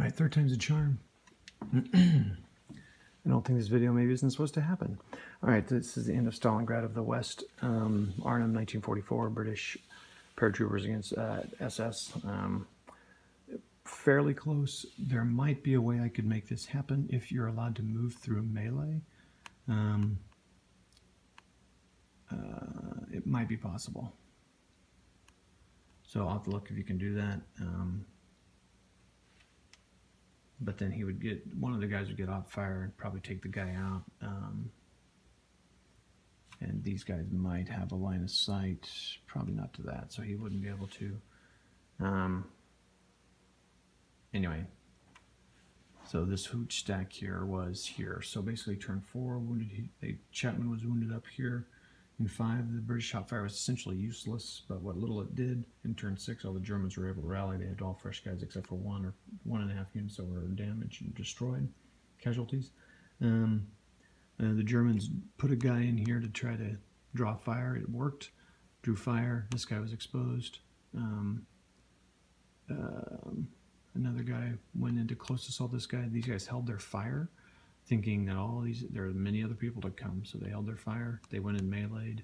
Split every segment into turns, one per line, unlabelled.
right, third time's a charm. I don't think this video maybe isn't supposed to happen. All right, this is the end of Stalingrad of the West. Arnhem, 1944, British paratroopers against SS. Fairly close. There might be a way I could make this happen if you're allowed to move through melee. It might be possible. So I'll have to look if you can do that. But then he would get, one of the guys would get off fire and probably take the guy out. And these guys might have a line of sight, probably not to that, so he wouldn't be able to. Anyway, so this hooch stack here was here. So basically turn 4, Chapman was wounded up here. In 5, the British shot fire was essentially useless, but what little it did, in turn 6, all the Germans were able to rally. They had all fresh guys except for 1 or 1.5 units that were damaged and destroyed, casualties. The Germans put a guy in here to try to draw fire. It worked, drew fire. This guy was exposed. Another guy went in to close assault this guy. These guys held their fire, thinking that there are many other people to come, so they held their fire. They went in meleeed,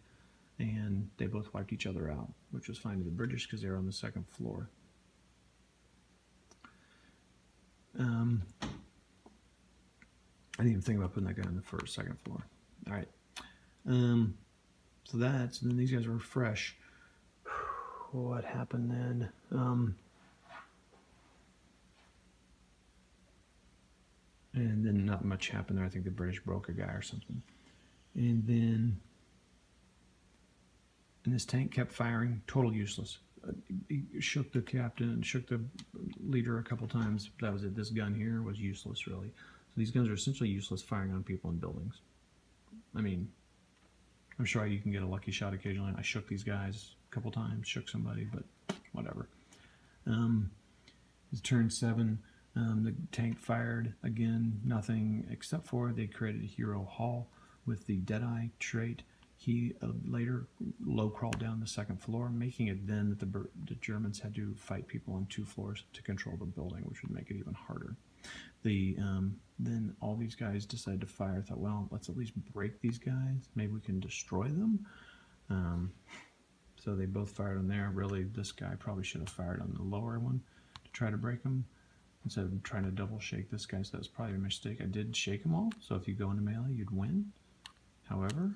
and they both wiped each other out, which was fine to the British because they were on the 2nd floor. I didn't even think about putting that guy on the 2nd floor. All right. So then these guys were fresh. What happened then? And then not much happened there. I think the British broke a guy or something. And this tank kept firing, total useless. He shook the captain, shook the leader a couple times. That was it. This gun here was useless, really. So these guns are essentially useless, firing on people in buildings. I mean, I'm sure you can get a lucky shot occasionally. I shook these guys a couple times, shook somebody, but whatever. It's turn 7. The tank fired again, nothing except for they created a hero Hall with the Deadeye trait. He later low crawled down the 2nd floor, making it then that the Germans had to fight people on 2 floors to control the building, which would make it even harder. Then all these guys decided to fire. Thought, well, let's at least break these guys. Maybe we can destroy them. So they both fired on there. Really, this guy probably should have fired on the lower one to try to break them, instead of trying to double shake this guy. So that was probably a mistake. I did shake them all, so if you go into melee, you'd win. However,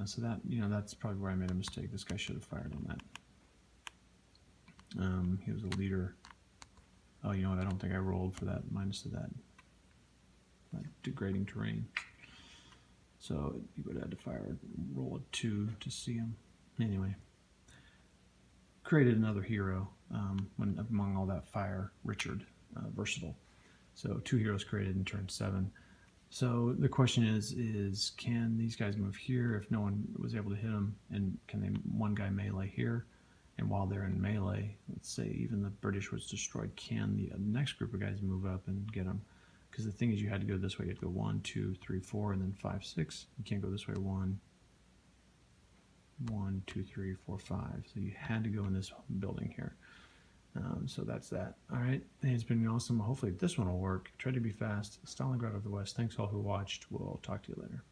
so that, that's probably where I made a mistake. This guy should have fired on that. He was a leader. Oh, you know what? I don't think I rolled for that, minus of that degrading terrain. So you would have had to roll a 2 to see him. Anyway, created another hero when among all that fire, Richard, versatile. So 2 heroes created in turn 7. So the question is can these guys move here if no one was able to hit them, and can one guy melee here? And while they're in melee, let's say even the British was destroyed, can the next group of guys move up and get them? Because the thing is, you had to go this way. You had to go 1, 2, 3, 4, and then 5, 6. You can't go this way. 1, 2, 3, 4, 5. So you had to go in this building here. So that's that. All right. It's been awesome. Hopefully this one will work. Try to be fast. Stalingrad of the West. Thanks all who watched. We'll talk to you later.